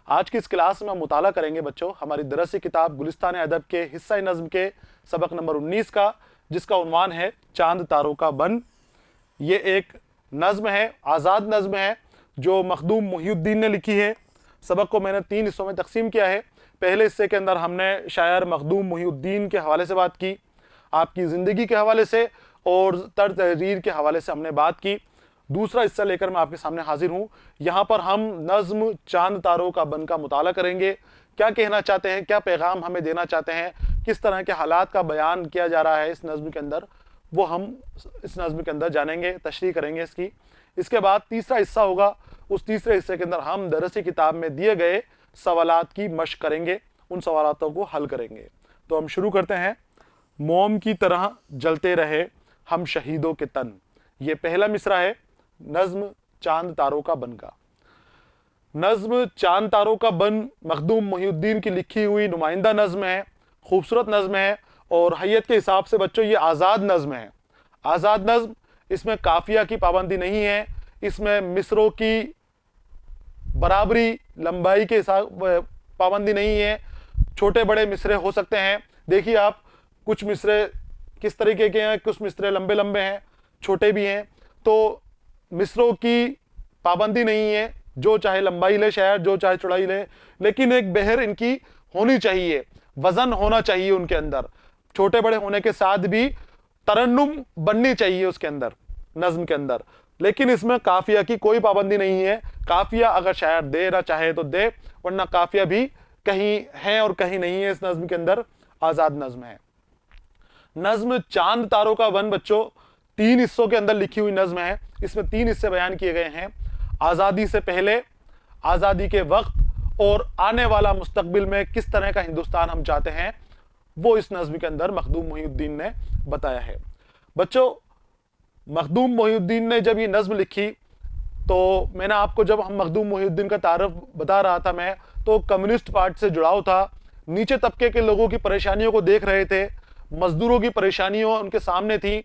आज की इस क्लास में हम मुताला करेंगे बच्चों हमारी दरसी किताब गुलिस्तान अदब के हिस्सा नज़्म के सबक नंबर 19 का, जिसका उन्वान है चांद तारों का बन। ये एक नज़्म है, आज़ाद नज़्म है जो मखदूम मुहिउद्दीन ने लिखी है। सबक को मैंने 3 हिस्सों में तकसीम किया है। पहले हिस्से के अंदर हमने शायर मखदूम मुहिउद्दीन के हवाले से बात की, आपकी ज़िंदगी के हवाले से और तर्ज तहरीर के हवाले से हमने बात की। दूसरा हिस्सा लेकर मैं आपके सामने हाजिर हूँ। यहाँ पर हम नज़्म चांद तारों का बन का मुताला करेंगे। क्या कहना चाहते हैं, क्या पैगाम हमें देना चाहते हैं, किस तरह के हालात का बयान किया जा रहा है इस नज़्म के अंदर, वो हम इस नज़्म के अंदर जानेंगे, तशरीह करेंगे इसकी। इसके बाद तीसरा हिस्सा होगा। उस तीसरे हिस्से के अंदर हम दरसी किताब में दिए गए सवालात की मशक करेंगे, उन सवालातों को हल करेंगे। तो हम शुरू करते हैं। मोम की तरह जलते रहे हम शहीदों के तन, ये पहला मिसरा है नज़्म चांद तारों का बन का। नज़्म चांद तारों का बन मखदूम मुहिउद्दीन की लिखी हुई नुमाइंदा नज़्म है, खूबसूरत नज़्म है और हैयत के हिसाब से बच्चों ये आज़ाद नज़्म है। आज़ाद नज़्म, इसमें काफिया की पाबंदी नहीं है, इसमें मिसरों की बराबरी लंबाई के हिसाब पाबंदी नहीं है। छोटे बड़े मिसरे हो सकते हैं। देखिए आप, कुछ मिसरे किस तरीके के हैं, कुछ मिसरे लंबे लंबे हैं, छोटे भी हैं। तो मिसरों की पाबंदी नहीं है, जो चाहे लंबाई ले शायर, जो चाहे चौड़ाई ले, लेकिन एक बहर इनकी होनी चाहिए, वजन होना चाहिए उनके अंदर। छोटे बड़े होने के साथ भी तरन्नुम बननी चाहिए उसके अंदर, नज्म के अंदर। लेकिन इसमें काफिया की कोई पाबंदी नहीं है। काफिया अगर शायर देना चाहे तो दे, वरना काफिया भी कहीं है और कहीं नहीं है। इस नज्म के अंदर आजाद नज्म है। नज्म चांद तारों का बन बच्चों 3 हिस्सों के अंदर लिखी हुई नज्म है। इसमें 3 हिस्से बयान किए गए हैं। आज़ादी से पहले, आज़ादी के वक्त और आने वाला मुस्तकबिल में किस तरह का हिंदुस्तान हम चाहते हैं, वो इस नज्म के अंदर मखदूम मुहिउद्दीन ने बताया है। बच्चों, मखदूम मुहिउद्दीन ने जब ये नज्म लिखी, तो मैंने आपको, जब हम मखदूम मुहिउद्दीन का तारफ बता रहा था मैं, तो कम्युनिस्ट पार्टी से जुड़ाव था। नीचे तबके के लोगों की परेशानियों को देख रहे थे, मजदूरों की परेशानियों उनके सामने थी,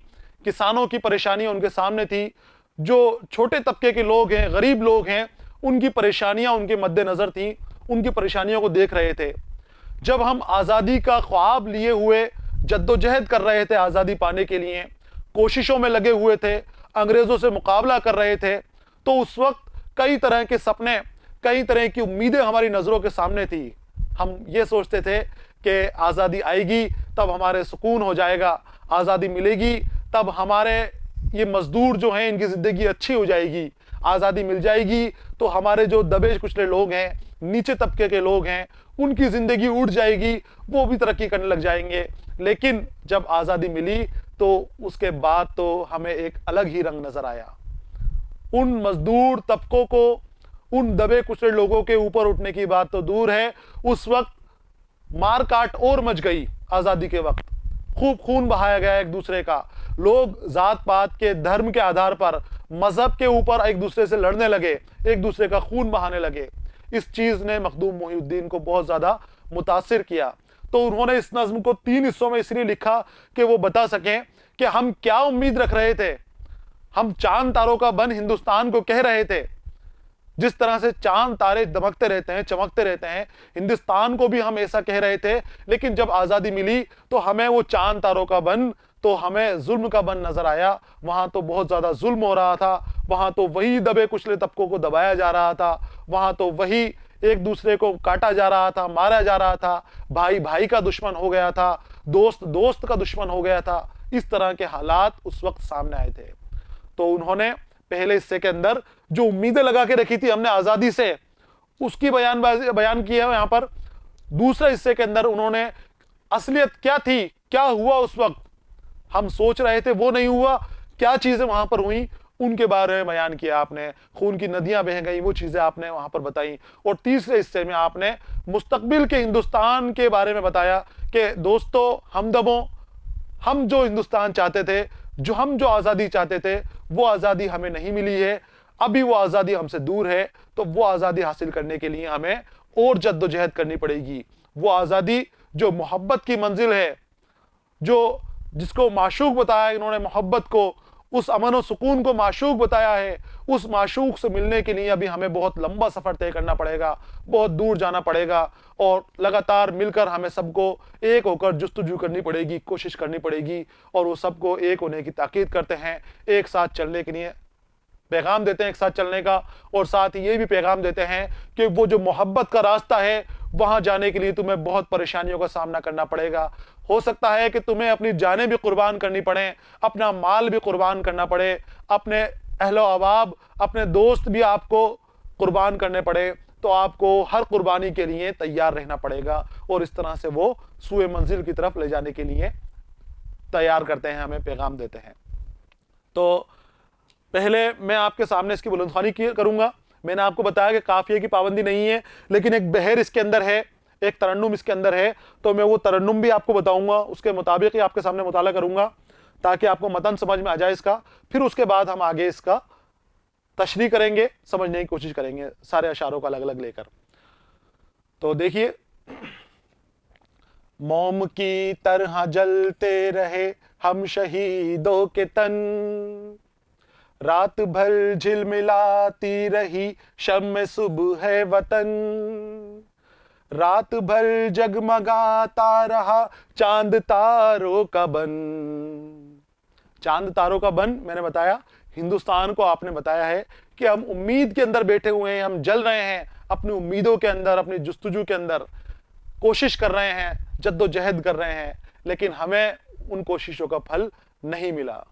किसानों की परेशानियां उनके सामने थी, जो छोटे तबके के लोग हैं, गरीब लोग हैं, उनकी परेशानियां उनके मद्देनजर थी, उनकी परेशानियों को देख रहे थे। जब हम आज़ादी का ख्वाब लिए हुए जद्दोजहद कर रहे थे, आज़ादी पाने के लिए कोशिशों में लगे हुए थे, अंग्रेज़ों से मुकाबला कर रहे थे, तो उस वक्त कई तरह के सपने, कई तरह की उम्मीदें हमारी नज़रों के सामने थी। हम ये सोचते थे कि आज़ादी आएगी तब हमारे सुकून हो जाएगा, आज़ादी मिलेगी तब हमारे ये मजदूर जो हैं इनकी ज़िंदगी अच्छी हो जाएगी, आज़ादी मिल जाएगी तो हमारे जो दबे कुचले लोग हैं, नीचे तबके के लोग हैं, उनकी ज़िंदगी उड़ जाएगी, वो भी तरक्की करने लग जाएंगे। लेकिन जब आज़ादी मिली तो उसके बाद तो हमें एक अलग ही रंग नज़र आया। उन मजदूर तबकों को, उन दबे कुचले लोगों के ऊपर उठने की बात तो दूर है, उस वक्त मार काट और मच गई। आज़ादी के वक्त खूब खून बहाया गया एक दूसरे का। लोग जात पात के, धर्म के आधार पर, मजहब के ऊपर एक दूसरे से लड़ने लगे, एक दूसरे का खून बहाने लगे। इस चीज ने मखदूम मुहिउद्दीन को बहुत ज्यादा मुतासिर किया। तो उन्होंने इस नज्म को 3 हिस्सों में इसलिए लिखा कि वो बता सकें कि हम क्या उम्मीद रख रहे थे। हम चांद तारों का बन हिंदुस्तान को कह रहे थे, जिस तरह से चांद तारे दमकते रहते हैं, चमकते रहते हैं, हिंदुस्तान को भी हम ऐसा कह रहे थे। लेकिन जब आज़ादी मिली तो हमें वो चांद तारों का बन, तो हमें जुल्म का बन नजर आया। वहां तो बहुत ज्यादा जुल्म हो रहा था, वहां तो वही दबे कुचले तबकों को दबाया जा रहा था, वहां तो वही एक दूसरे को काटा जा रहा था, मारा जा रहा था, भाई भाई का दुश्मन हो गया था, दोस्त दोस्त का दुश्मन हो गया था। इस तरह के हालात उस वक्त सामने आए थे। तो उन्होंने पहले हिस्से के अंदर जो उम्मीदें लगा के रखी थी हमने आज़ादी से, उसकी बयान की है यहाँ पर। दूसरे हिस्से के अंदर उन्होंने असलियत क्या थी, क्या हुआ उस वक्त, हम सोच रहे थे वो नहीं हुआ, क्या चीजें वहां पर हुई, उनके बारे में बयान किया आपने। खून की नदियां बह गई, वो चीजें आपने वहां पर बताई। और तीसरे हिस्से में आपने मुस्तकबिल के हिंदुस्तान के बारे में बताया कि दोस्तों, हमदमों, हम जो हिंदुस्तान चाहते थे, हम जो आज़ादी चाहते थे, वो आज़ादी हमें नहीं मिली है। अभी वो आज़ादी हमसे दूर है, तो वो आज़ादी हासिल करने के लिए हमें और जद्दोजहद करनी पड़ेगी। वो आज़ादी जो मोहब्बत की मंजिल है, जो जिसको माशूक बताया इन्होंने मोहब्बत को, उस अमन और सुकून को माशूक बताया है। उस माशूक से मिलने के लिए अभी हमें बहुत लंबा सफर तय करना पड़ेगा, बहुत दूर जाना पड़ेगा और लगातार मिलकर हमें सबको एक होकर जुस्तजू करनी पड़ेगी, कोशिश करनी पड़ेगी। और वो सबको एक होने की ताकीद करते हैं, एक साथ चलने के लिए पैगाम देते हैं, एक साथ चलने का। और साथ ही ये भी पैगाम देते हैं कि वो जो मोहब्बत का रास्ता है वहां जाने के लिए तुम्हें बहुत परेशानियों का सामना करना पड़ेगा। हो सकता है कि तुम्हें अपनी जानें भी कुर्बान करनी पड़े, अपना माल भी कुर्बान करना पड़े, अपने अहलो अहबाब, अपने दोस्त भी आपको कुर्बान करने पड़े। तो आपको हर कुर्बानी के लिए तैयार रहना पड़ेगा। और इस तरह से वो सूए मंजिल की तरफ ले जाने के लिए तैयार करते हैं, हमें पैगाम देते हैं। तो पहले मैं आपके सामने इसकी बुलंदख्वानी करूंगा। मैंने आपको बताया कि काफिये की पाबंदी नहीं है, लेकिन एक बहर इसके अंदर है, एक तरन्नुम इसके अंदर है। तो मैं वो तरन्नुम भी आपको बताऊंगा, उसके मुताबिक ही आपके सामने मुताला करूंगा ताकि आपको मतन समझ में आ जाए इसका। फिर उसके बाद हम आगे इसका तशरीह करेंगे, समझने की कोशिश करेंगे सारे अशारों का अलग अलग लेकर। तो देखिए, मोम की तरह जलते रहे हम शहीदों के तन, रात भर झिलमिलाती रही शम्मे सुबह है वतन, रात भर जगमगाता रहा चांद तारों का बन। चांद तारों का बन मैंने बताया, हिंदुस्तान को आपने बताया है कि हम उम्मीद के अंदर बैठे हुए हैं, हम जल रहे हैं अपनी उम्मीदों के अंदर, अपनी जुस्तजू के अंदर कोशिश कर रहे हैं, जद्दोजहद कर रहे हैं, लेकिन हमें उन कोशिशों का फल नहीं मिला।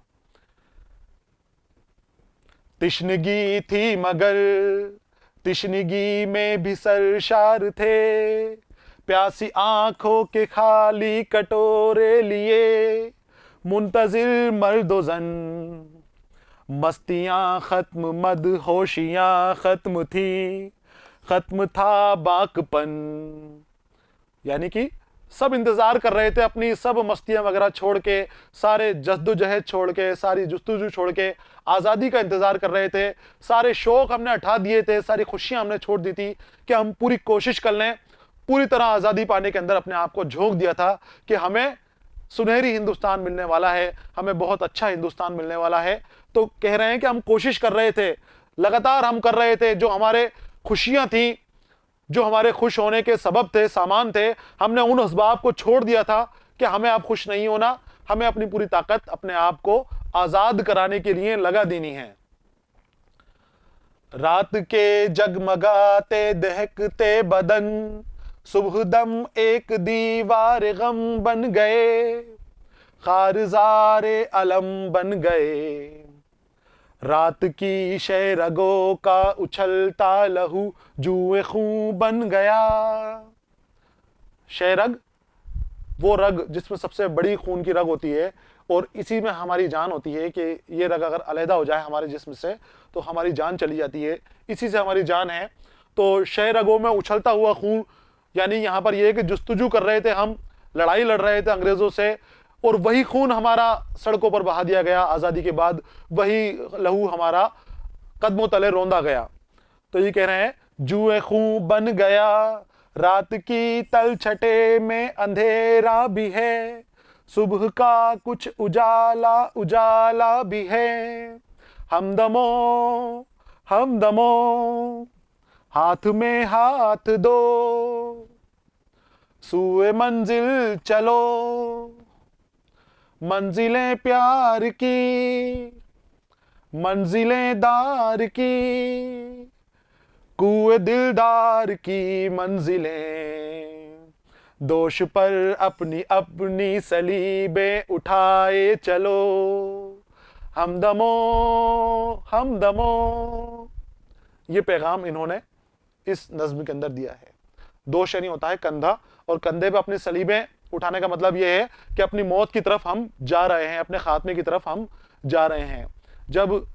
तिश्नगी थी मगर तिश्नगी में भी सरशार थे, प्यासी आंखों के खाली कटोरे लिए मुंतजिर मर्दो जन, मस्तियां खत्म मदहोशियां खत्म थी, खत्म था बाकपन। यानी कि सब इंतजार कर रहे थे, अपनी सब मस्तियां वगैरह छोड़ के, सारे जद्दोजहद छोड़ के, सारी जुस्तजू छोड़ के आज़ादी का इंतजार कर रहे थे। सारे शौक हमने हटा दिए थे, सारी खुशियां हमने छोड़ दी थी कि हम पूरी कोशिश कर लें, पूरी तरह आज़ादी पाने के अंदर अपने आप को झोंक दिया था कि हमें सुनहरी हिंदुस्तान मिलने वाला है, हमें बहुत अच्छा हिंदुस्तान मिलने वाला है। तो कह रहे हैं कि हम कोशिश कर रहे थे, लगातार हम कर रहे थे, जो हमारे खुशियां थी, जो हमारे खुश होने के सबब थे, सामान थे, हमने उन असबाब को छोड़ दिया था कि हमें अब खुश नहीं होना, हमें अपनी पूरी ताकत अपने आप को आजाद कराने के लिए लगा देनी है। रात के जगमगाते दहकते बदन सुबह दम एक दीवार गम बन गए, खारजारे अलम बन गए, रात की शैरगों का उछलता लहू जुए खून बन गया। शैरग वो रग जिसमें सबसे बड़ी खून की रग होती है, और इसी में हमारी जान होती है कि ये रग अगर अलहदा हो जाए हमारे जिस्म से तो हमारी जान चली जाती है, इसी से हमारी जान है। तो शैरगों में उछलता हुआ खून, यानी यहाँ पर यह कि जुस्तजू कर रहे थे हम, लड़ाई लड़ रहे थे अंग्रेजों से, और वही खून हमारा सड़कों पर बहा दिया गया आज़ादी के बाद, वही लहू हमारा कदमों तले रौंदा गया। तो ये कह रहे हैं जुए खून बन गया, रात की तलछटे में अंधेरा भी है, सुबह का कुछ उजाला उजाला भी है, हमदमो हमदमो हाथ में हाथ दो, सूए मंजिल चलो, मंजिलें प्यार की मंजिलें दार की, कुए दिलदार की मंजिलें, दोष पर अपनी अपनी सलीबें उठाए चलो, हमदमो हमदमो। ये पैगाम इन्होंने इस नज्म के अंदर दिया है। दोष यानी होता है कंधा, और कंधे पे अपनी सलीबें उठाने का मतलब यह है कि अपनी मौत की तरफ हम जा रहे हैं, अपने खात्मे की तरफ हम जा रहे हैं। जब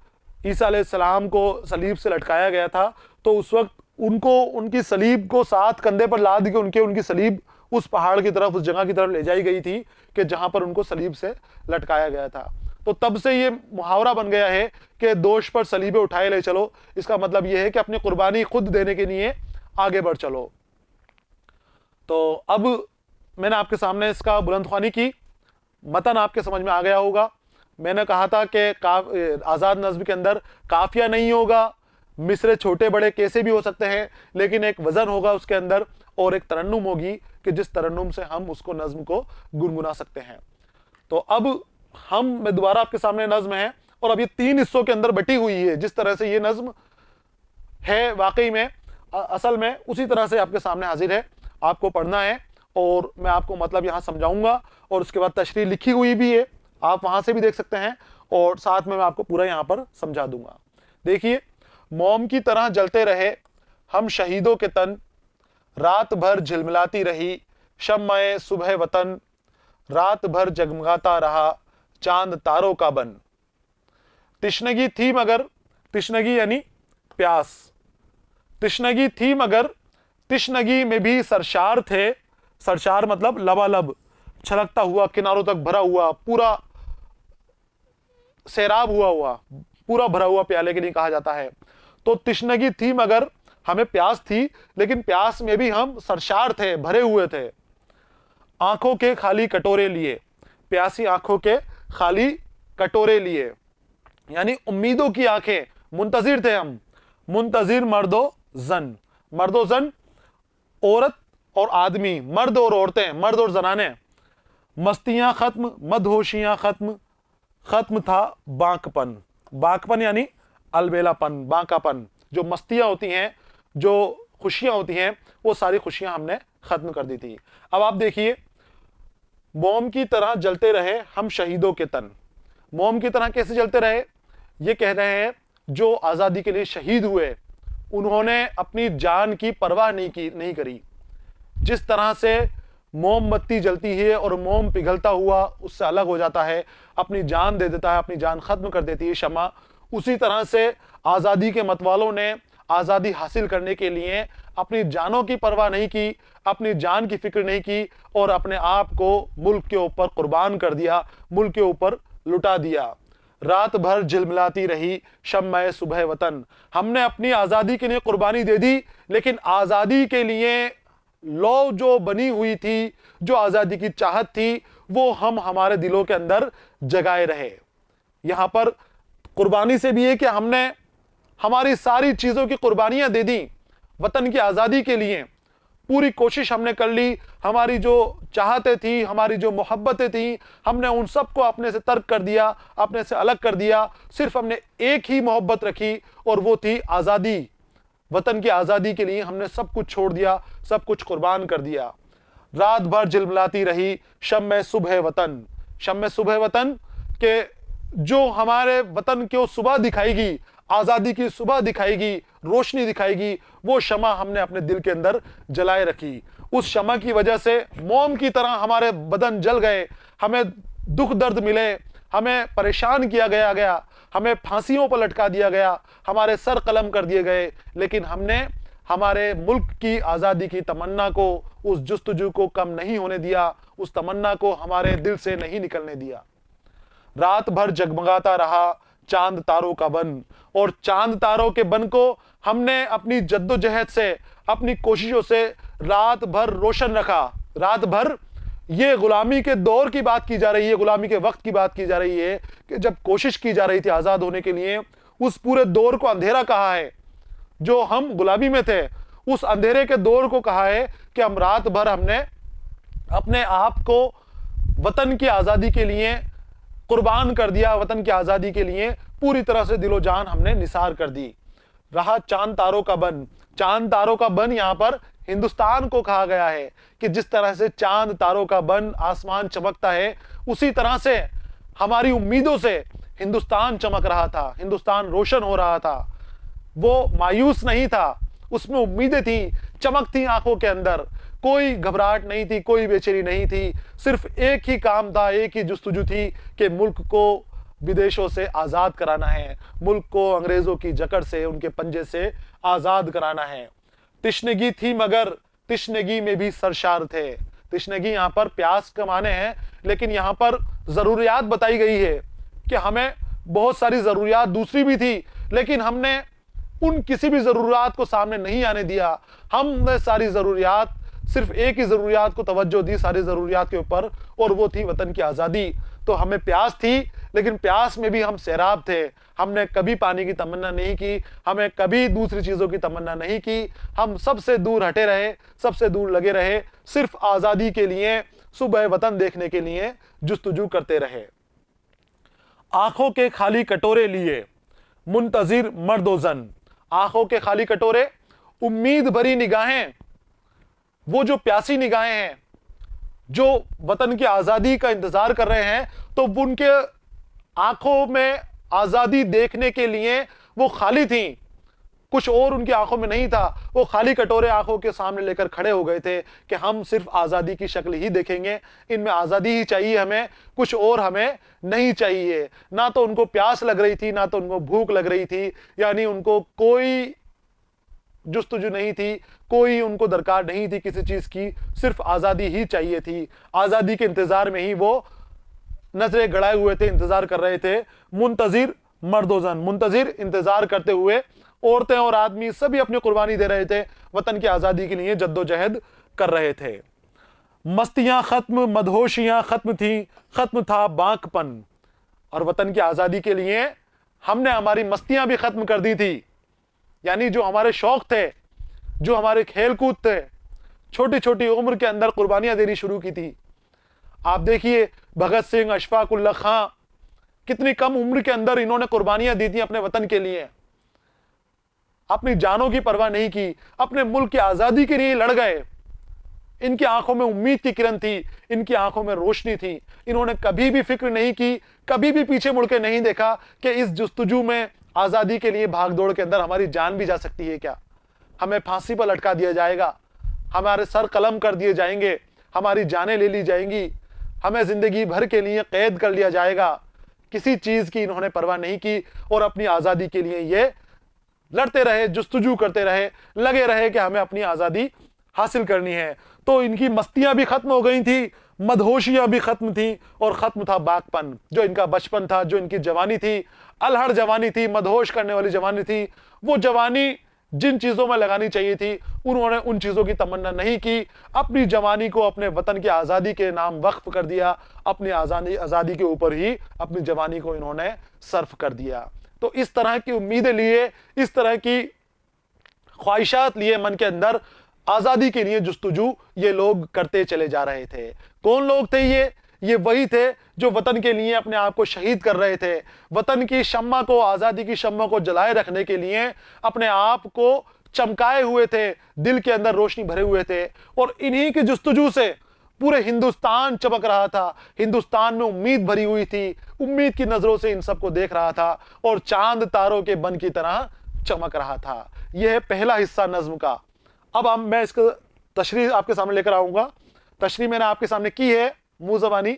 ईसा अलैहिस्सलाम को सलीब से लटकाया गया था तो उस वक्त उनको उनकी सलीब को साथ कंधे पर लाद के उनकी सलीब उस पहाड़ की तरफ, उस जगह की तरफ ले जाई गई थी कि जहां पर उनको सलीब से लटकाया गया था। तो तब से ये मुहावरा बन गया है कि दोष पर सलीबें उठाए ले चलो। इसका मतलब यह है कि अपनी कुर्बानी खुद देने के लिए आगे बढ़ चलो। तो अब मैंने आपके सामने इसका बुलंदख्वानी की, मतन आपके समझ में आ गया होगा। मैंने कहा था कि आज़ाद नज़्म के अंदर काफिया नहीं होगा, मिसरे छोटे बड़े कैसे भी हो सकते हैं, लेकिन एक वज़न होगा उसके अंदर और एक तरन्नुम होगी कि जिस तरन्नुम से हम उसको नज़्म को गुनगुना सकते हैं। तो अब मैं दोबारा आपके सामने नज़्म है, और अब ये 3 हिस्सों के अंदर बटी हुई है। जिस तरह से ये नज़्म है वाकई में असल में उसी तरह से आपके सामने हाजिर है, आपको पढ़ना है और मैं आपको मतलब यहाँ समझाऊंगा, और उसके बाद तशरीह लिखी हुई भी है, आप वहां से भी देख सकते हैं, और साथ में मैं आपको पूरा यहाँ पर समझा दूंगा। देखिए, मोम की तरह जलते रहे हम शहीदों के तन, रात भर झिलमिलाती रही शम्माए सुबह वतन, रात भर जगमगाता रहा चांद तारों का बन। तिश्नगी थी मगर, तिश्नगी यानी प्यास, तिश्नगी थी मगर तिश्नगी में भी सरशार थे। सरशार मतलब लबालब, छलकता हुआ, किनारों तक भरा हुआ, पूरा सैराब हुआ पूरा भरा हुआ प्याले के लिए कहा जाता है। तो तिश्नगी थी मगर हमें प्यास थी, लेकिन प्यास में भी हम सरशार थे, भरे हुए थे। आंखों के खाली कटोरे लिए, प्यासी आंखों के खाली कटोरे लिए, यानी उम्मीदों की आंखें, मुंतजिर थे हम। मुंतजिर मर्दो जन, औरत और आदमी, मर्द और औरतें, मर्द और जनाने। मस्तियां खत्म, मदहोशियां खत्म, खत्म था बांकपन। बांकपन यानी अलबेलापन, बांकापन। जो मस्तियां होती हैं, जो खुशियां होती हैं, वो सारी खुशियां हमने खत्म कर दी थी। अब आप देखिए, मोम की तरह जलते रहे हम शहीदों के तन। मोम की तरह कैसे जलते रहे? ये कह रहे हैं जो आजादी के लिए शहीद हुए, उन्होंने अपनी जान की परवाह नहीं करी। जिस तरह से मोमबत्ती जलती है और मोम पिघलता हुआ उससे अलग हो जाता है, अपनी जान दे देता है, अपनी जान खत्म कर देती है शमा, उसी तरह से आज़ादी के मतवालों ने आज़ादी हासिल करने के लिए अपनी जानों की परवाह नहीं की, अपनी जान की फिक्र नहीं की, और अपने आप को मुल्क के ऊपर कुर्बान कर दिया, मुल्क के ऊपर लुटा दिया। रात भर झिलमिलाती रही शम्माए सुबह वतन। हमने अपनी आज़ादी के लिए कुर्बानी दे दी, लेकिन आज़ादी के लिए लौ जो बनी हुई थी, जो आज़ादी की चाहत थी, वो हम हमारे दिलों के अंदर जगाए रहे। यहां पर कुर्बानी से भी है कि हमने हमारी सारी चीजों की कुर्बानियां दे दी वतन की आज़ादी के लिए। पूरी कोशिश हमने कर ली, हमारी जो चाहतें थी, हमारी जो मोहब्बतें थी, हमने उन सबको अपने से तर्क कर दिया, अपने से अलग कर दिया। सिर्फ हमने एक ही मोहब्बत रखी, और वो थी आज़ादी। वतन की आज़ादी के लिए हमने सब कुछ छोड़ दिया, सब कुछ कुर्बान कर दिया। रात भर झिलमिलाती रही शम्मे सुबह वतन। शम्मे सुबह वतन के जो हमारे वतन को सुबह दिखाएगी, आज़ादी की सुबह दिखाएगी, रोशनी दिखाएगी, वो शमा हमने अपने दिल के अंदर जलाए रखी। उस शमा की वजह से मोम की तरह हमारे बदन जल गए, हमें दुख दर्द मिले, हमें परेशान किया गया, हमें फांसियों पर लटका दिया गया, हमारे सर कलम कर दिए गए, लेकिन हमने हमारे मुल्क की आज़ादी की तमन्ना को, उस जुस्तजू को कम नहीं होने दिया, उस तमन्ना को हमारे दिल से नहीं निकलने दिया। रात भर जगमगाता रहा चांद तारों का बन, और चांद तारों के बन को हमने अपनी जद्दोजहद से, अपनी कोशिशों से रात भर रोशन रखा। रात भर, ये गुलामी के दौर की बात की जा रही है, गुलामी के वक्त की बात की जा रही है कि जब कोशिश की जा रही थी आज़ाद होने के लिए, उस पूरे दौर को अंधेरा कहा है। जो हम गुलामी में थे, उस अंधेरे के दौर को कहा है कि हम रात भर हमने अपने आप को वतन की आज़ादी के लिए कुर्बान कर दिया, वतन की आज़ादी के लिए पूरी तरह से दिलो जान हमने निसार कर दी। रहा चांद तारों का बन। चांद तारों का बन यहाँ पर हिंदुस्तान को कहा गया है कि जिस तरह से चांद तारों का बन, आसमान चमकता है, उसी तरह से हमारी उम्मीदों से हिंदुस्तान चमक रहा था, हिंदुस्तान रोशन हो रहा था। वो मायूस नहीं था, उसमें उम्मीदें थी, चमक थी आंखों के अंदर, कोई घबराहट नहीं थी, कोई बेचैनी नहीं थी। सिर्फ एक ही काम था, एक ही जुस्तजू थी कि मुल्क को विदेशों से आज़ाद कराना है, मुल्क को अंग्रेजों की जकड़ से, उनके पंजे से आज़ाद कराना है। तिश्नगी थी मगर तिश्नगी में भी सरशार थे। तिश्नगी यहाँ पर प्यास का माने हैं, लेकिन यहाँ पर ज़रूरियात बताई गई है कि हमें बहुत सारी ज़रूरियात दूसरी भी थी, लेकिन हमने उन किसी भी ज़रूरियात को सामने नहीं आने दिया। हमने सारी ज़रूरियात, सिर्फ एक ही ज़रूरियात को तवज्जो दी सारी ज़रूरियात के ऊपर, और वो थी वतन की आज़ादी। तो हमें प्यास थी, लेकिन प्यास में भी हम सैराब थे। हमने कभी पानी की तमन्ना नहीं की, हमें कभी दूसरी चीजों की तमन्ना नहीं की। हम सबसे दूर हटे रहे, सबसे दूर लगे रहे, सिर्फ आजादी के लिए, सुबह वतन देखने के लिए जुस्तजू करते रहे। आंखों के खाली कटोरे लिए मुंतजिर मर्दोजन, आंखों के खाली कटोरे, उम्मीद भरी निगाहें, वो जो प्यासी निगाहें हैं जो वतन की आजादी का इंतजार कर रहे हैं, तो उनके आंखों में आजादी देखने के लिए वो खाली थी, कुछ और उनकी आंखों में नहीं था। वो खाली कटोरे आंखों के सामने लेकर खड़े हो गए थे कि हम सिर्फ आजादी की शक्ल ही देखेंगे, इनमें आजादी ही चाहिए हमें, कुछ और हमें नहीं चाहिए। ना तो उनको प्यास लग रही थी, ना तो उनको भूख लग रही थी, यानी उनको कोई जुस्तजू नहीं थी, कोई उनको दरकार नहीं थी किसी चीज की, सिर्फ आजादी ही चाहिए थी। आजादी के इंतजार में ही वो नजरें गड़ाए हुए थे, इंतजार कर रहे थे। मुंतजिर मर्दोजन, मुंतजिर इंतजार करते हुए, औरतें और आदमी सभी अपनी कुर्बानी दे रहे थे, वतन की आजादी के लिए जद्दोजहद कर रहे थे। मस्तियां खत्म, मदहोशियां खत्म थी, खत्म था बांकपन। और वतन की आजादी के लिए हमने हमारी मस्तियां भी खत्म कर दी थी, यानी जो हमारे शौक थे, जो हमारे खेल कूद थे, छोटी छोटी उम्र के अंदर कुर्बानियां देनी शुरू की थी। आप देखिए भगत सिंह, अशफाक उल्लाह खां, कितनी कम उम्र के अंदर इन्होंने कुर्बानियां दी थी अपने वतन के लिए, अपनी जानों की परवाह नहीं की, अपने मुल्क की आजादी के लिए लड़ गए। इनकी आंखों में उम्मीद की किरण थी, इनकी आंखों में रोशनी थी। इन्होंने कभी भी फिक्र नहीं की, कभी भी पीछे मुड़ के नहीं देखा कि इस जुस्तजू में, आजादी के लिए भागदौड़ के अंदर हमारी जान भी जा सकती है क्या, हमें फांसी पर लटका दिया जाएगा, हमारे सर कलम कर दिए जाएंगे, हमारी जानें ले ली जाएंगी, हमें जिंदगी भर के लिए कैद कर लिया जाएगा। किसी चीज की इन्होंने परवाह नहीं की और अपनी आजादी के लिए ये लड़ते रहे, जुस्तजू करते रहे, लगे रहे कि हमें अपनी आजादी हासिल करनी है। तो इनकी मस्तियां भी खत्म हो गई थी, मदहोशियां भी खत्म थी, और खत्म था बागपन, जो इनका बचपन था, जो इनकी जवानी थी, अलहड़ जवानी थी, मदहोश करने वाली जवानी थी। वो जवानी जिन चीजों में लगानी चाहिए थी, उन्होंने उन चीजों की तमन्ना नहीं की। अपनी जवानी को अपने वतन की आजादी के नाम वक्फ कर दिया, अपनी आजादी के ऊपर ही अपनी जवानी को इन्होंने सर्फ कर दिया। तो इस तरह की उम्मीदें लिए, इस तरह की ख्वाहिशात लिए मन के अंदर, आजादी के लिए जुस्तजू ये लोग करते चले जा रहे थे। कौन लोग थे ये वही थे जो वतन के लिए अपने आप को शहीद कर रहे थे, वतन की शम्मा को, आजादी की शम्मा को जलाए रखने के लिए अपने आप को चमकाए हुए थे, दिल के अंदर रोशनी भरे हुए थे। और इन्हीं की जुस्तजू से पूरे हिंदुस्तान चमक रहा था, हिंदुस्तान में उम्मीद भरी हुई थी, उम्मीद की नजरों से इन सबको देख रहा था और चांद तारों के बन की तरह चमक रहा था। यह है पहला हिस्सा नज्म का। अब मैं इसका तशरीह आपके सामने लेकर आऊंगा। तशरीह मैंने आपके सामने की है, मुंह ज़बानी,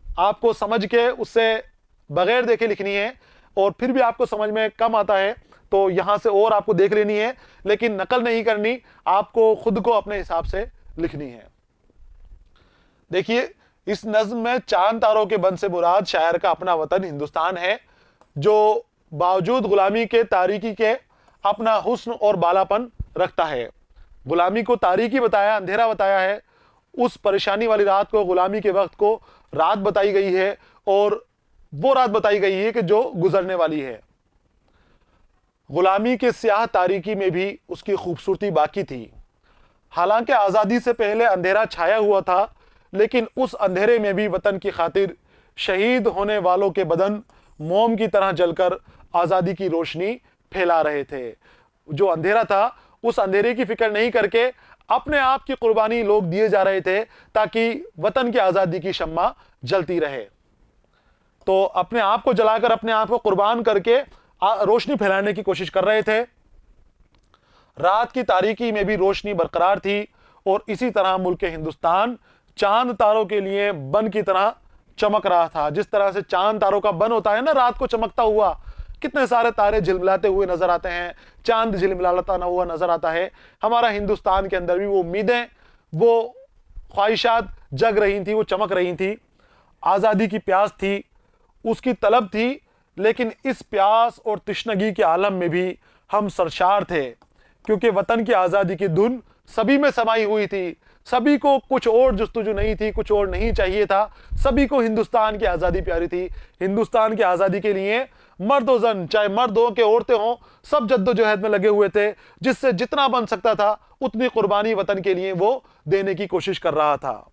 आपको समझ के उससे बगैर देखे लिखनी है, और फिर भी आपको समझ में कम आता है तो यहां से और आपको देख लेनी है, लेकिन नकल नहीं करनी, आपको खुद को अपने हिसाब से लिखनी है। देखिए, इस नज्म में चांद तारों के बन से मुराद शायर का अपना वतन हिंदुस्तान है, जो बावजूद गुलामी के तारीकी के अपना हुस्न और बालापन रखता है। गुलामी को तारीकी बताया, अंधेरा बताया है, उस परेशानी वाली रात को, गुलामी के वक्त को रात बताई गई है, और वो रात बताई गई है कि जो गुजरने वाली है। गुलामी के स्याह तारीकी में भी उसकी खूबसूरती बाकी थी। हालांकि आज़ादी से पहले अंधेरा छाया हुआ था, लेकिन उस अंधेरे में भी वतन की खातिर शहीद होने वालों के बदन मोम की तरह जलकर आज़ादी की रोशनी फैला रहे थे। जो अंधेरा था, उस अंधेरे की फिक्र नहीं करके अपने आप की कुर्बानी लोग दिए जा रहे थे ताकि वतन की आज़ादी की शम्मा जलती रहे। तो अपने आप को जलाकर, अपने आप को कुर्बान करके रोशनी फैलाने की कोशिश कर रहे थे। रात की तारीकी में भी रोशनी बरकरार थी, और इसी तरह मुल्क हिंदुस्तान चांद तारों के लिए बन की तरह चमक रहा था। जिस तरह से चांद तारों का बन होता है ना, रात को चमकता हुआ, कितने सारे तारे झिलमिलाते हुए नजर आते हैं, चांद झिलमिलाता हुआ नजर आता है। हमारा हिंदुस्तान के अंदर भी वो उम्मीदें, वो ख्वाहिशात जग रही थी, वो चमक रही थी। आज़ादी की प्यास थी, उसकी तलब थी, लेकिन इस प्यास और तश्नगी के आलम में भी हम सरशार थे, क्योंकि वतन की आज़ादी की धुन सभी में समाई हुई थी। सभी को कुछ और जुस्तजू नहीं थी, कुछ और नहीं चाहिए था। सभी को हिंदुस्तान की आज़ादी प्यारी थी। हिंदुस्तान की आज़ादी के लिए मर्द और जन, चाहे मर्द हो के औरतें हों, सब जद्दोजहद में लगे हुए थे। जिससे जितना बन सकता था उतनी कुर्बानी वतन के लिए वो देने की कोशिश कर रहा था।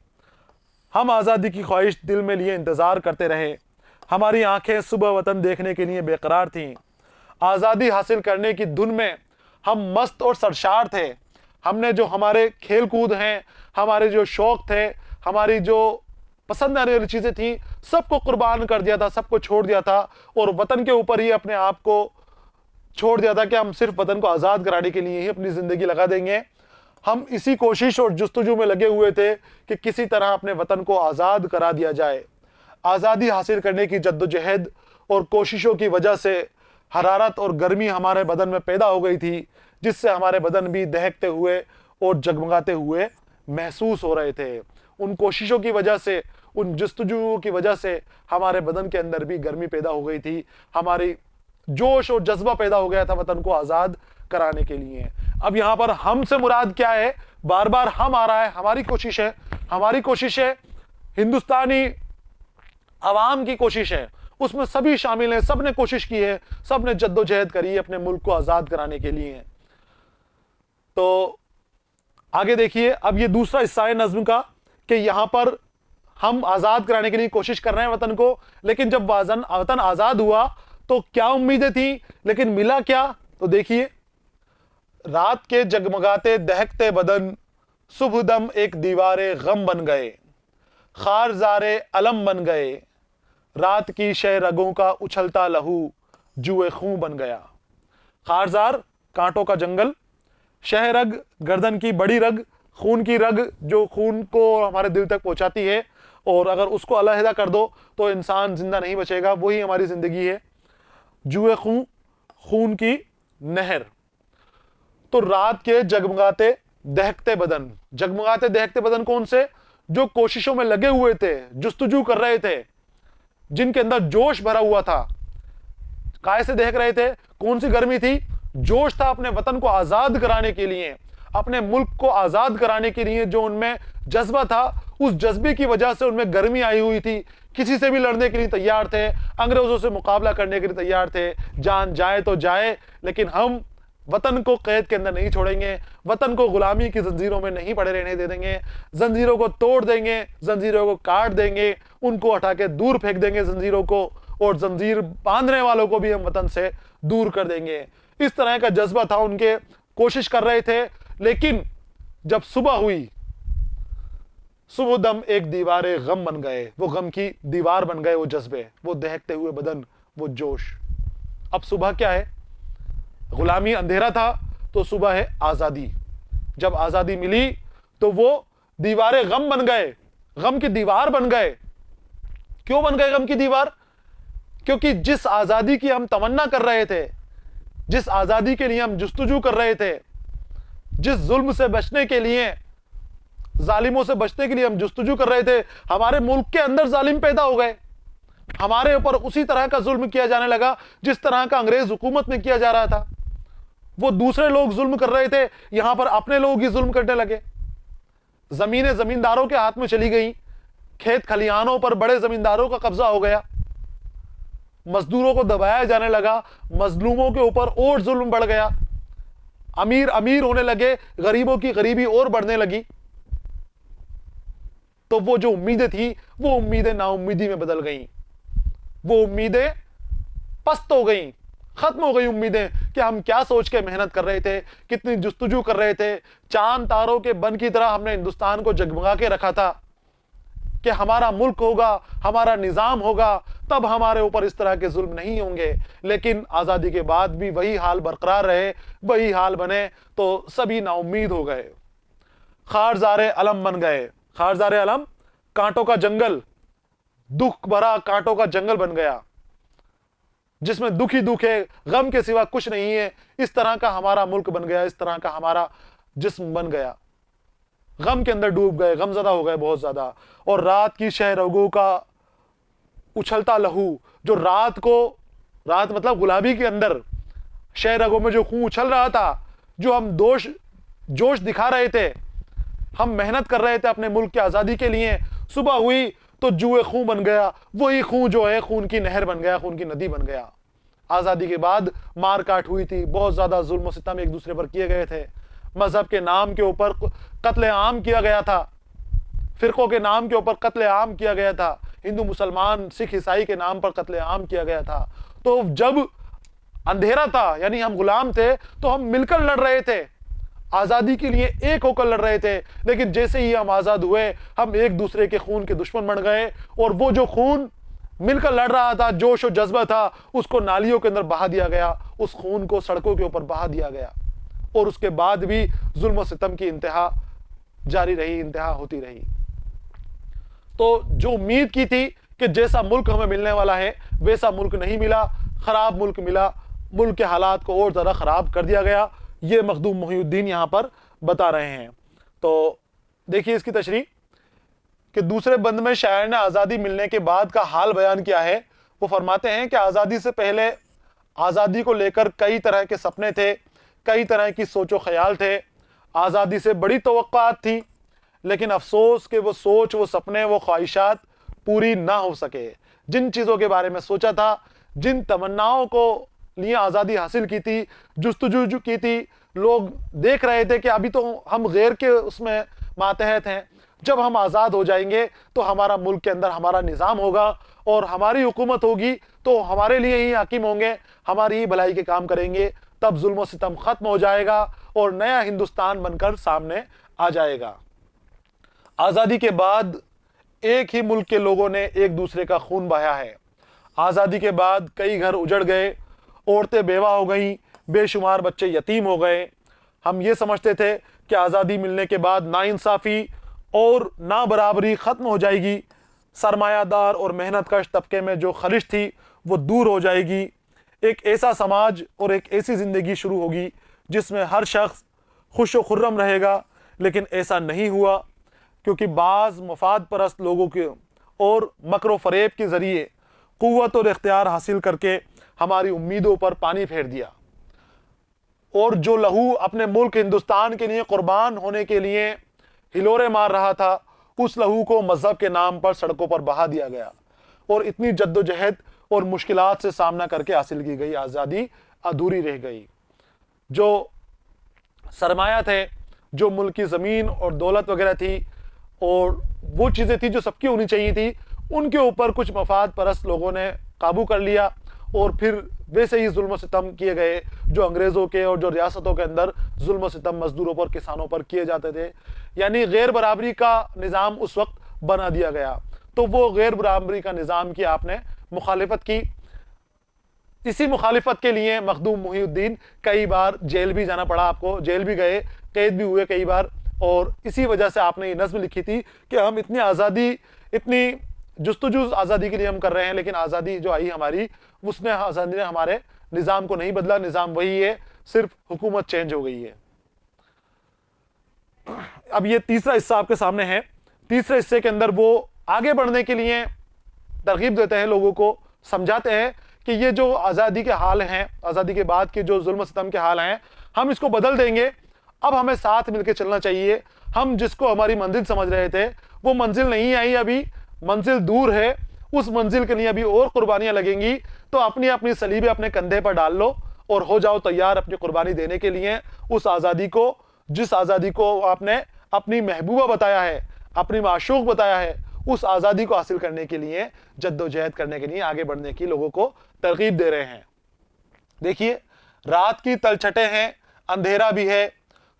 हम आज़ादी की ख्वाहिश दिल में लिए इंतज़ार करते रहे। हमारी आंखें सुबह वतन देखने के लिए बेकरार थीं। आज़ादी हासिल करने की धुन में हम मस्त और सरशार थे। हमने जो हमारे खेल कूद हैं, हमारे जो शौक थे, हमारी जो पसंद आने वाली चीज़ें थी, सबको कुर्बान कर दिया था, सबको छोड़ दिया था और वतन के ऊपर ही अपने आप को छोड़ दिया था कि हम सिर्फ वतन को आज़ाद कराने के लिए ही अपनी ज़िंदगी लगा देंगे। हम इसी कोशिश और जुस्तजू में लगे हुए थे कि किसी तरह अपने वतन को आज़ाद करा दिया जाए। आज़ादी हासिल करने की जद्दोजहद और कोशिशों की वजह से हरारत और गर्मी हमारे बदन में पैदा हो गई थी, जिससे हमारे बदन भी दहकते हुए और जगमगाते हुए महसूस हो रहे थे। उन कोशिशों की वजह से, उन जस्तजू की वजह से हमारे बदन के अंदर भी गर्मी पैदा हो गई थी। हमारी जोश और जज्बा पैदा हो गया था वतन को आज़ाद कराने के लिए। अब यहाँ पर हम से मुराद क्या है? बार बार हम आ रहा है। हमारी कोशिश है, हमारी कोशिश है, हिंदुस्तानी आवाम की कोशिश है, उसमें सभी शामिल हैं। सब ने कोशिश की है, सब ने जद्दोजहद करी है अपने मुल्क को आज़ाद कराने के लिए। तो आगे देखिए, अब ये दूसरा हिस्सा है नज्म का कि यहां पर हम आज़ाद कराने के लिए कोशिश कर रहे हैं वतन को, लेकिन जब वतन आज़ाद हुआ तो क्या उम्मीदें थी, लेकिन मिला क्या? तो देखिए, रात के जगमगाते दहकते बदन सुबह दम एक दीवारे गम बन गए, खारजारे अलम बन गए, रात की शह रगों का उछलता लहू जुए खूं बन गया। खारजार कांटों का जंगल, शह रग गर्दन की बड़ी रग, खून की रग जो खून को हमारे दिल तक पहुंचाती है, और अगर उसको अलहदा कर दो तो इंसान जिंदा नहीं बचेगा, वही हमारी जिंदगी है। जुए खूं, खून की नहर। तो रात के जगमगाते दहकते बदन, जगमगाते दहकते बदन कौन से? जो कोशिशों में लगे हुए थे, जुस्तजू कर रहे थे, जिनके अंदर जोश भरा हुआ था। काय से दहक रहे थे? कौन सी गर्मी थी? जोश था अपने वतन को आजाद कराने के लिए, अपने मुल्क को आजाद कराने के लिए जो उनमें जज्बा था, उस जज्बे की वजह से उनमें गर्मी आई हुई थी। किसी से भी लड़ने के लिए तैयार थे, अंग्रेजों से मुकाबला करने के लिए तैयार थे। जान जाए तो जाए, लेकिन हम वतन को कैद के अंदर नहीं छोड़ेंगे, वतन को गुलामी की जंजीरों में नहीं पड़े रहने दे देंगे। जंजीरों को तोड़ देंगे, जंजीरों को काट देंगे, उनको हटा के दूर फेंक देंगे जंजीरों को, और जंजीर बांधने वालों को भी हम वतन से दूर कर देंगे। इस तरह का जज्बा था उनके, कोशिश कर रहे थे। लेकिन जब सुबह हुई, सुबह दम एक दीवारे गम बन गए, वो गम की दीवार बन गए, वो जज्बे, वो दहकते हुए बदन, वो जोश। अब सुबह क्या है? गुलामी अंधेरा था, तो सुबह है आजादी। जब आजादी मिली तो वो दीवारे गम बन गए, गम की दीवार बन गए। क्यों बन गए गम की दीवार? क्योंकि जिस आजादी की हम तमन्ना कर रहे थे, जिस आजादी के लिए हम जुस्तजू कर रहे थे, जिस जुल्म से बचने के लिए, जालिमों से बचने के लिए हम जुस्तजू कर रहे थे, हमारे मुल्क के अंदर जालिम पैदा हो गए। हमारे ऊपर उसी तरह का जुल्म किया जाने लगा जिस तरह का अंग्रेज हुकूमत में किया जा रहा था। वो दूसरे लोग जुल्म कर रहे थे, यहां पर अपने लोग ही जुल्म करने लगे। जमीनें जमींदारों के हाथ में चली गई, खेत खलिहानों पर बड़े जमींदारों का कब्जा हो गया, मजदूरों को दबाया जाने लगा, मजलूमों के ऊपर और जुल्म बढ़ गया, अमीर अमीर होने लगे, गरीबों की गरीबी और बढ़ने लगी। तो वो जो उम्मीदें थी, वो उम्मीदें नाउम्मीदी में बदल गईं, वो उम्मीदें पस्त हो गईं, खत्म हो गई उम्मीदें कि हम क्या सोच के मेहनत कर रहे थे, कितनी जुस्तजू कर रहे थे। चांद तारों के बन की तरह हमने हिंदुस्तान को जगमगा के रखा था कि हमारा मुल्क होगा, हमारा निजाम होगा, तब हमारे ऊपर इस तरह के जुल्म नहीं होंगे। लेकिन आजादी के बाद भी वही हाल बरकरार रहे, वही हाल बने, तो सभी नाउम्मीद हो गए। खारजारे अलम बन गए। खारजारे अलम, कांटों का जंगल, दुख भरा कांटों का जंगल बन गया, जिसमें दुख ही दुख है, गम के सिवा कुछ नहीं है। इस तरह का हमारा मुल्क बन गया, इस तरह का हमारा जिस्म बन गया। गम के अंदर डूब गए, गमजदा हो गए बहुत ज्यादा। और रात की शह रगों का उछलता लहू, जो रात को, रात मतलब गुलाबी के अंदर शह रगों में जो खून उछल रहा था, जो हम जोश दिखा रहे थे, हम मेहनत कर रहे थे अपने मुल्क की आज़ादी के लिए, सुबह हुई तो जुए खून बन गया, वही खून जो है खून की नहर बन गया, खून की नदी बन गया। आज़ादी के बाद मार काट हुई थी, बहुत ज़्यादा जुल्म सितम एक दूसरे पर किए गए थे, मजहब के नाम के ऊपर कत्ले आम किया गया था, फिरकों के नाम के ऊपर कत्ले आम किया गया था, हिंदू मुसलमान सिख ईसाई के नाम पर कत्ले आम किया गया था। तो जब अंधेरा था, यानी हम गुलाम थे, तो हम मिलकर लड़ रहे थे, आज़ादी के लिए एक होकर लड़ रहे थे। लेकिन जैसे ही हम आज़ाद हुए, हम एक दूसरे के खून के दुश्मन बन गए, और वो जो खून मिलकर लड़ रहा था, जोश और जज्बा था, उसको नालियों के अंदर बहा दिया गया, उस खून को सड़कों के ऊपर बहा दिया गया, और उसके बाद भी जुल्म सितम की इंतहा जारी रही, इंतहा होती रही। तो जो उम्मीद की थी कि जैसा मुल्क हमें मिलने वाला है, वैसा मुल्क नहीं मिला, खराब मुल्क मिला, मुल्क के हालात को और ज़्यादा ख़राब कर दिया गया। ये मखदूम मोहिउद्दीन यहाँ पर बता रहे हैं। तो देखिए इसकी तशरीह कि दूसरे बंद में शायर ने आज़ादी मिलने के बाद का हाल बयान किया है। वो फरमाते हैं कि आज़ादी से पहले आज़ादी को लेकर कई तरह के सपने थे, कई तरह की सोचो ख्याल थे, आज़ादी से बड़ी तवक्कुआत थी, लेकिन अफसोस कि वो सोच, वो सपने, वो ख्वाहिशात पूरी ना हो सके। जिन चीज़ों के बारे में सोचा था, जिन तमन्नाओं को लिए आज़ादी हासिल की थी, जुस्तजू की थी, लोग देख रहे थे कि अभी तो हम गैर के उसमें मातहत हैं, जब हम आज़ाद हो जाएंगे तो हमारा मुल्क के अंदर हमारा निज़ाम होगा और हमारी हुकूमत होगी, तो हमारे लिए ही हाकिम होंगे, हमारी ही भलाई के काम करेंगे, तब जुल्म सितम ख़त्म हो जाएगा और नया हिंदुस्तान बनकर सामने आ जाएगा। आज़ादी के बाद एक ही मुल्क के लोगों ने एक दूसरे का खून बहाया है। आज़ादी के बाद कई घर उजड़ गए, औरतें बेवा हो गईं, बेशुमार बच्चे यतीम हो गए। हम ये समझते थे कि आज़ादी मिलने के बाद नाइंसाफ़ी और ना बराबरी ख़त्म हो जाएगी, सरमायादार और मेहनतकश तबके में जो खलिश थी वो दूर हो जाएगी, एक ऐसा समाज और एक ऐसी ज़िंदगी शुरू होगी जिसमें हर शख्स खुश व खुर्रम रहेगा। लेकिन ऐसा नहीं हुआ, क्योंकि बाज़ मफाद परस्त लोगों के और मकर फ़रेब के ज़रिए क़ुव्वत और इख्तियार हासिल करके हमारी उम्मीदों पर पानी फेर दिया, और जो लहू अपने मुल्क हिंदुस्तान के लिए कुर्बान होने के लिए हिलोरे मार रहा था, उस लहू को मजहब के नाम पर सड़कों पर बहा दिया गया, और इतनी जद्दोजहद और मुश्किलात से सामना करके हासिल की गई आज़ादी अधूरी रह गई। जो सरमाया थे, जो मुल्क की ज़मीन और दौलत वगैरह थी, और वो चीज़ें थी जो सबकी होनी चाहिए थी, उनके ऊपर कुछ मफाद परस्त लोगों ने काबू कर लिया, और फिर वैसे ही जुल्म सितम किए गए जो अंग्रेज़ों के और जो रियासतों के अंदर जुल्म सितम मजदूरों पर, किसानों पर किए जाते थे। यानी गैर बराबरी का निज़ाम उस वक्त बना दिया गया। तो वो गैर बराबरी का निज़ाम की आपने मुखालिफत की। इसी मुखालिफत के लिए मखदूम मोहिउद्दीन कई बार जेल भी जाना पड़ा, आपको जेल भी गए, कैद भी हुए कई बार, और इसी वजह से आपने ये नज़्म लिखी थी कि हम इतनी आज़ादी, इतनी जुस्तजू आज़ादी के लिए हम कर रहे हैं, लेकिन आज़ादी जो आई हमारी, उसने, आज़ादी ने हमारे निज़ाम को नहीं बदला, निज़ाम वही है, सिर्फ हुकूमत चेंज हो गई है। अब ये तीसरा हिस्सा आपके सामने है। तीसरे हिस्से के अंदर वो आगे बढ़ने के लिए तरगीब देते हैं, लोगों को समझाते हैं कि ये जो आज़ादी के हाल हैं, आज़ादी के बाद के जो जुल्म सितम के हाल हैं, हम इसको बदल देंगे। अब हमें साथ मिलकर चलना चाहिए। हम जिसको हमारी मंजिल समझ रहे थे, वो मंजिल नहीं आई, अभी मंजिल दूर है, उस मंजिल के लिए अभी और कुर्बानियां लगेंगी। तो अपनी अपनी सलीबे अपने कंधे पर डाल लो और हो जाओ तैयार अपनी कुर्बानी देने के लिए, उस आज़ादी को, जिस आज़ादी को आपने अपनी महबूबा बताया है, अपनी माशूक बताया है, उस आज़ादी को हासिल करने के लिए, जद्दोजहद करने के लिए, आगे बढ़ने की लोगों को तरगीब दे रहे हैं। देखिए, रात की तलछटें हैं, अंधेरा भी है,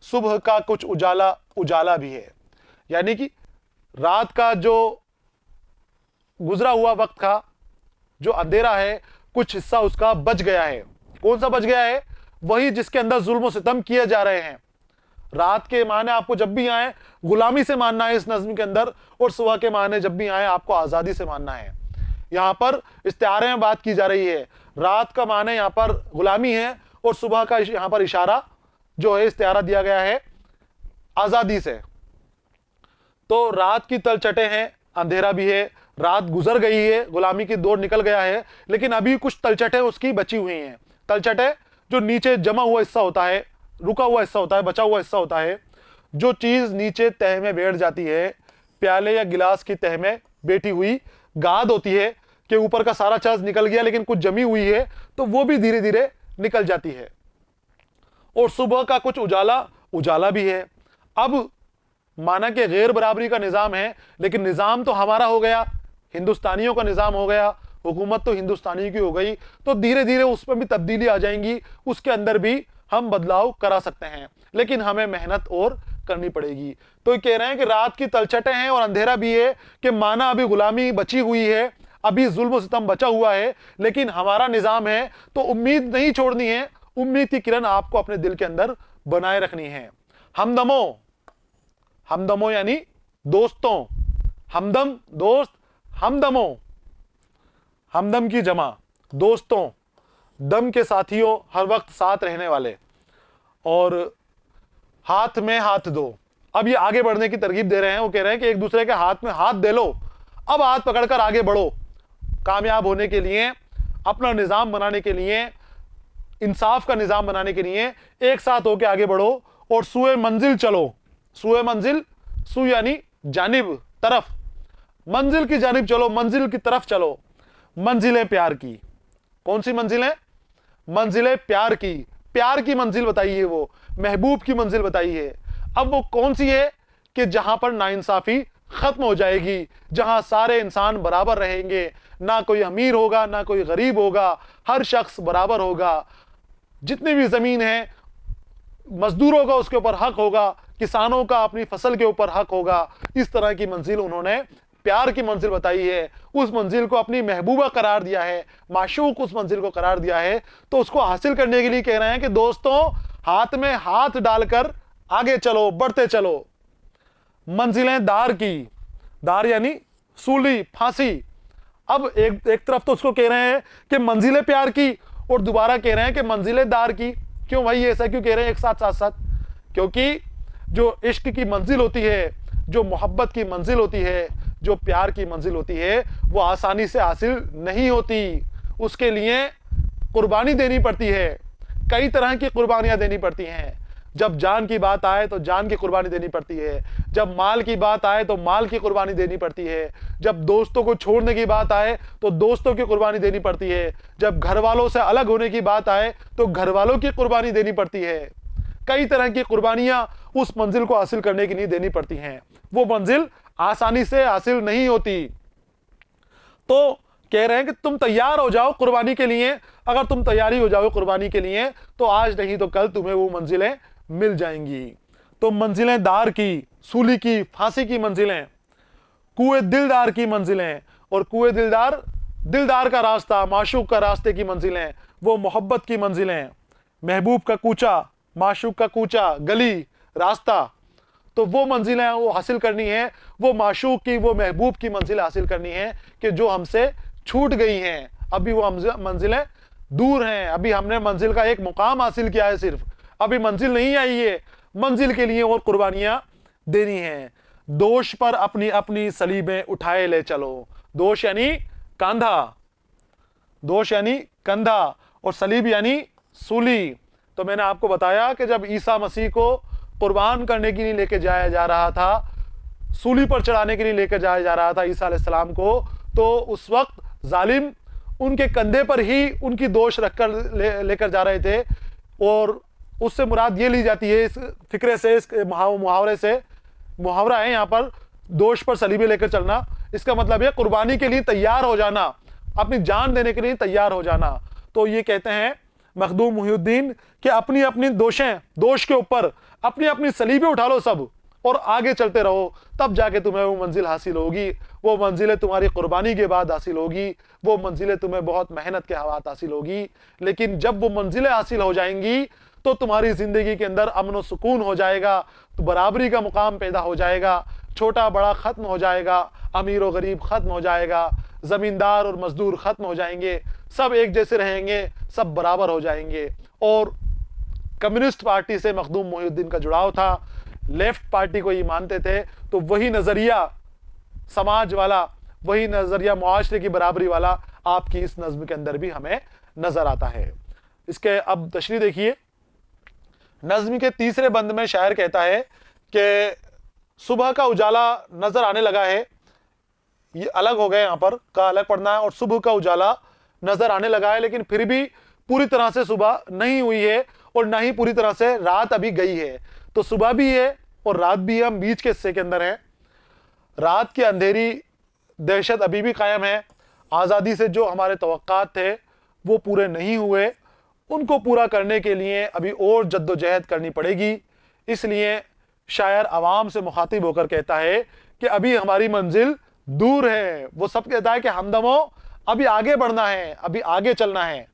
सुबह का कुछ उजाला उजाला भी है। यानी कि रात का जो गुजरा हुआ वक्त का जो अंधेरा है, कुछ हिस्सा उसका बच गया है। कौन सा बच गया है? वही जिसके अंदर जुल्म सितम किए जा रहे हैं। रात के माने आपको जब भी आए गुलामी से मानना है इस नज्म के अंदर, और सुबह के माने जब भी आए आपको आज़ादी से मानना है। यहाँ पर इस्तिआरे में बात की जा रही है। रात का माने यहाँ पर गुलामी है, और सुबह का यहाँ पर इशारा जो है, इस्तिआरा दिया गया है आज़ादी से। तो रात की तलछटें हैं, अंधेरा भी है, रात गुजर गई है, गुलामी की दौर निकल गया है, लेकिन अभी कुछ तलछटें उसकी बची हुई हैं। तलछटें जो नीचे जमा हुआ हिस्सा होता है, रुका हुआ हिस्सा होता है, बचा हुआ हिस्सा होता है, जो चीज नीचे तह में बैठ जाती है, प्याले या गिलास की तह में बैठी हुई गाद होती है कि ऊपर का सारा चीज निकल गया लेकिन कुछ जमी हुई है, तो वो भी धीरे धीरे निकल जाती है। और सुबह का कुछ उजाला उजाला भी है। अब माना कि गैर बराबरी का निज़ाम है, लेकिन निज़ाम तो हमारा हो गया, हिंदुस्तानियों का निज़ाम हो गया, हुकूमत तो हिंदुस्तानी की हो गई, तो धीरे धीरे उसमें भी तब्दीली आ जाएंगी, उसके अंदर भी हम बदलाव करा सकते हैं, लेकिन हमें मेहनत और करनी पड़ेगी। तो ये कह रहे हैं कि रात की तलछटें हैं और अंधेरा भी है, कि माना अभी गुलामी बची हुई है, अभी जुल्म सितम बचा हुआ है, लेकिन हमारा निज़ाम है, तो उम्मीद नहीं छोड़नी है, उम्मीद की किरण आपको अपने दिल के अंदर बनाए रखनी है। हमदमो, हमदमो यानी दोस्तों, हमदम दोस्त, हमदमो हमदम की जमा, दोस्तों, दम के साथियों, हर वक्त साथ रहने वाले। और हाथ में हाथ दो, अब ये आगे बढ़ने की तरकीब दे रहे हैं। वो कह रहे हैं कि एक दूसरे के हाथ में हाथ दे लो, अब हाथ पकड़कर आगे बढ़ो, कामयाब होने के लिए, अपना निज़ाम बनाने के लिए, इंसाफ का निज़ाम बनाने के लिए एक साथ होकर आगे बढ़ो और सुए मंजिल चलो। सुए मंजिल, सु यानी जानिब, तरफ, मंजिल की जानिब चलो, मंजिल की तरफ चलो। मंजिलें प्यार की, कौन सी मंजिलें? मंजिलें प्यार की, प्यार की मंजिल बताइए, वो महबूब की मंजिल बताइए। अब वो कौन सी है? कि जहां पर नाइंसाफी खत्म हो जाएगी, जहां सारे इंसान बराबर रहेंगे, ना कोई अमीर होगा ना कोई गरीब होगा, हर शख्स बराबर होगा, जितनी भी जमीन है मजदूरों का उसके ऊपर हक होगा, किसानों का अपनी फसल के ऊपर हक होगा। इस तरह की मंजिल उन्होंने प्यार की मंजिल बताई है, उस मंजिल को अपनी महबूबा करार दिया है, माशूक उस मंजिल को करार दिया है। तो उसको हासिल करने के लिए कह रहे हैं कि दोस्तों हाथ में हाथ डालकर आगे चलो, बढ़ते चलो। मंजिलें दार की, दार यानी सूली, फांसी। अब एक तरफ तो उसको कह रहे हैं कि मंजिलें प्यार की, और दोबारा कह रहे हैं कि मंजिलें दार की। क्यों भाई ऐसा क्यों कह रहे हैं एक साथ साथ? क्योंकि जो इश्क की मंजिल होती है, जो मोहब्बत की मंजिल होती है, जो प्यार की मंजिल होती है, वो आसानी से हासिल नहीं होती। उसके लिए कुर्बानी देनी पड़ती है, कई तरह की कुर्बानियां देनी पड़ती हैं। जब जान की बात आए तो जान की कुर्बानी देनी पड़ती है, जब माल की बात आए तो माल की कुर्बानी देनी पड़ती है, जब दोस्तों को छोड़ने की बात आए तो दोस्तों की कुर्बानी देनी पड़ती है, जब घर वालों से अलग होने की बात आए तो घर वालों की कुर्बानी देनी पड़ती है। कई तरह की कुर्बानियां उस मंजिल को हासिल करने के लिए देनी पड़ती हैं। वो मंजिल आसानी से हासिल नहीं होती। तो कह रहे हैं कि तुम तैयार हो जाओ कुर्बानी के लिए। अगर तुम तैयारी हो जाओ कुर्बानी के लिए तो आज नहीं तो कल तुम्हें वो मंजिलें मिल जाएंगी। तो मंजिलें दार की, सूली की, फांसी की मंजिलें, कुएं दिलदार की मंजिलें। और कुएं दिलदार, दिलदार का रास्ता, माशूक का रास्ते की मंजिलें, वो मोहब्बत की मंजिलें। महबूब का कूचा, माशूक का कूचा, गली, रास्ता। तो वो मंजिलें वो हासिल करनी है, वो माशूक की, वो महबूब की मंजिल हासिल करनी है कि जो हमसे छूट गई हैं। अभी वो मंजिलें दूर हैं, अभी हमने मंजिल का एक मुकाम हासिल किया है, सिर्फ अभी मंजिल नहीं आई है। मंजिल के लिए और कुर्बानियां देनी हैं। दोष पर अपनी अपनी सलीबें उठाए ले चलो। दोष यानी कंधा, दोष यानी कंधा, और सलीब यानी सूली। तो मैंने आपको बताया कि जब ईसा मसीह को कुर्बान करने के लिए लेके जाया जा रहा था, सूली पर चढ़ाने के लिए लेकर जाया जा रहा था ईसा अलैहिस्सलाम को, तो उस वक्त जालिम उनके कंधे पर ही उनकी दोष रखकर लेकर जा रहे थे। और उससे मुराद ये ली जाती है, इस फिक्रे से, इस मुहावरे से, मुहावरा है यहाँ पर, दोष पर सलीबे लेकर चलना। इसका मतलब है कुर्बानी के लिए तैयार हो जाना, अपनी जान देने के लिए तैयार हो जाना। तो ये कहते हैं मखदूम मुहिउद्दीन कि अपनी अपनी दोष के ऊपर अपनी अपनी सलीबे उठा लो सब, और आगे चलते रहो, तब जाके तुम्हें वो मंजिल हासिल होगी। वो मंजिलें तुम्हारी कुर्बानी के बाद हासिल होगी, वो मंजिलें तुम्हें बहुत मेहनत के हाथ हासिल होगी। लेकिन जब वो मंजिलें हासिल हो जाएंगी तो तुम्हारी जिंदगी के अंदर अमन व सुकून हो जाएगा, तो बराबरी का मुकाम पैदा हो जाएगा, छोटा बड़ा खत्म हो जाएगा, अमीर और गरीब खत्म हो जाएगा, जमींदार और मजदूर खत्म हो जाएंगे, सब एक जैसे रहेंगे, सब बराबर हो जाएंगे। और कम्युनिस्ट पार्टी से मखदूम मुहिउद्दीन का जुड़ाव था, लेफ्ट पार्टी को ये मानते थे, तो वही नजरिया समाज वाला, वही नजरिया मुआशरे की बराबरी वाला आपकी इस नज्म के अंदर भी हमें नजर आता है। इसके अब तशरीह देखिए। नज्म के तीसरे बंद में शायर कहता है कि सुबह का उजाला नजर आने लगा है, ये अलग हो गए, यहां पर का अलग पढ़ना है, और सुबह का उजाला नजर आने लगा है, लेकिन फिर भी पूरी तरह से सुबह नहीं हुई है और ना ही पूरी तरह से रात अभी गई है। तो सुबह भी है और रात भी है, हम बीच के हिस्से के अंदर हैं। रात की अंधेरी दहशत अभी भी कायम है। आज़ादी से जो हमारे तवक्कात थे वो पूरे नहीं हुए, उनको पूरा करने के लिए अभी और जद्दोजहद करनी पड़ेगी। इसलिए शायर आवाम से मुखातिब होकर कहता है कि अभी हमारी मंजिल दूर है। वो सब कहता है कि हमदमो अभी आगे बढ़ना है, अभी आगे चलना है,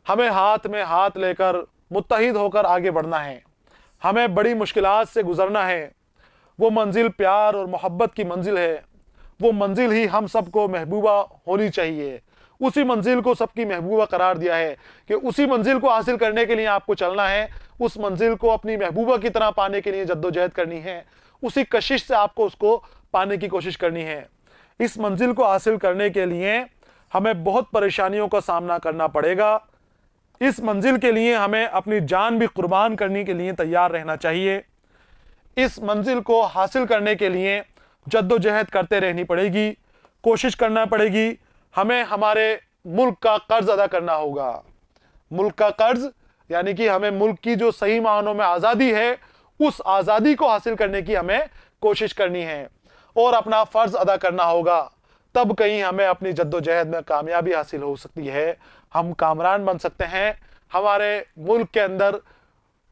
हमें हाथ में हाथ लेकर मुत्तहिद होकर आगे बढ़ना है, हमें बड़ी मुश्किलात से गुजरना है। वो मंजिल प्यार और मोहब्बत की मंजिल है, वो मंजिल ही हम सबको महबूबा होनी चाहिए। उसी मंजिल को सबकी महबूबा करार दिया है कि उसी मंजिल को हासिल करने के लिए आपको चलना है, उस मंजिल को अपनी महबूबा की तरह पाने के लिए जद्दोजहद करनी है, उसी कशिश से आपको उसको पाने की कोशिश करनी है। इस मंजिल को हासिल करने के लिए हमें बहुत परेशानियों का सामना करना पड़ेगा। इस मंजिल के लिए हमें अपनी जान भी कुर्बान करने के लिए तैयार रहना चाहिए। इस मंजिल को हासिल करने के लिए जद्दोजहद करते रहनी पड़ेगी, कोशिश करना पड़ेगी। हमें हमारे मुल्क का कर्ज अदा करना होगा। मुल्क का कर्ज यानी कि हमें मुल्क की जो सही मायनों में आज़ादी है, उस आज़ादी को हासिल करने की हमें कोशिश करनी है और अपना फ़र्ज अदा करना होगा। तब कहीं हमें अपनी जद्दोजहद में कामयाबी हासिल हो सकती है, हम कामरान बन सकते हैं। हमारे मुल्क के अंदर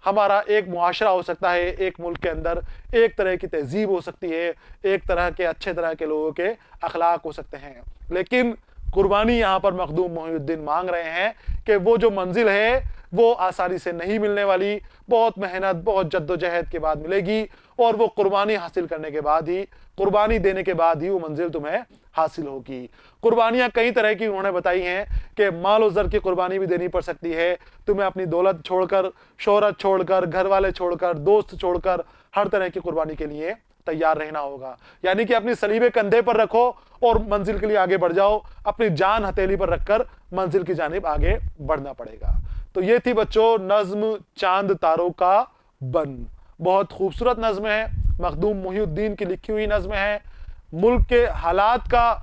हमारा एक मुआशरा हो सकता है, एक मुल्क के अंदर एक तरह की तहजीब हो सकती है, एक तरह के अच्छे तरह के लोगों के अखलाक हो सकते हैं। लेकिन कुर्बानी यहाँ पर मखदूम मोहिउद्दीन मांग रहे हैं कि वो जो मंजिल है वो आसानी से नहीं मिलने वाली, बहुत मेहनत, बहुत जद्दोजहद के बाद मिलेगी और वो कुर्बानी हासिल करने के बाद ही, कुर्बानी देने के बाद ही वो मंजिल तुम्हें हासिल होगी। कुर्बानियां कई तरह की उन्होंने बताई हैं कि माल और ज़र की कुर्बानी भी देनी पड़ सकती है। तुम्हें अपनी दौलत छोड़कर, शोहरत छोड़कर, घर वाले छोड़कर, दोस्त छोड़कर हर तरह की कुर्बानी के लिए तैयार रहना होगा। यानी कि अपनी सलीबे कंधे पर रखो और मंजिल के लिए आगे बढ़ जाओ, अपनी जान हथेली पर रखकर मंजिल की जानिब आगे बढ़ना पड़ेगा। तो ये थी बच्चों नज्म चांद तारों का बन। बहुत खूबसूरत नज्म है, मखदूम मोहिउद्दीन की लिखी हुई नज्म है। मुल्क के हालात का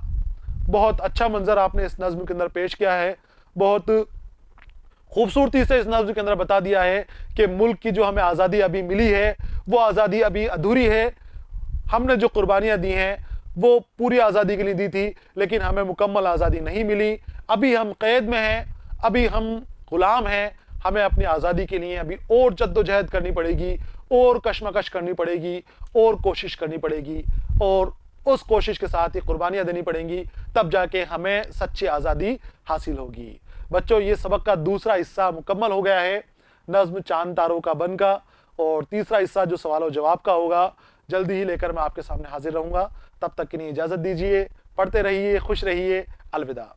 बहुत अच्छा मंजर आपने इस नज्म के अंदर पेश किया है। बहुत खूबसूरती से इस नज्म के अंदर बता दिया है कि मुल्क की जो हमें आज़ादी अभी मिली है वो आज़ादी अभी अधूरी है। हमने जो कुर्बानियाँ दी हैं वो पूरी आज़ादी के लिए दी थी, लेकिन हमें मुकम्मल आज़ादी नहीं मिली। अभी हम कैद में हैं, अभी हम गुलाम हैं। हमें अपनी आज़ादी के लिए अभी और जद्दोजहद करनी पड़ेगी, और कशमकश करनी पड़ेगी, और कोशिश करनी पड़ेगी, और उस कोशिश के साथ ही कुर्बानियाँ देनी पड़ेंगी। तब जाके हमें सच्ची आज़ादी हासिल होगी। बच्चों ये सबक का दूसरा हिस्सा मुकम्मल हो गया है, नज्म चांद तारों का बन का। और तीसरा हिस्सा जो सवाल और जवाब का होगा जल्दी ही लेकर मैं आपके सामने हाजिर रहूँगा। तब तक के लिए इजाज़त दीजिए, पढ़ते रहिए, खुश रहिए, अलविदा।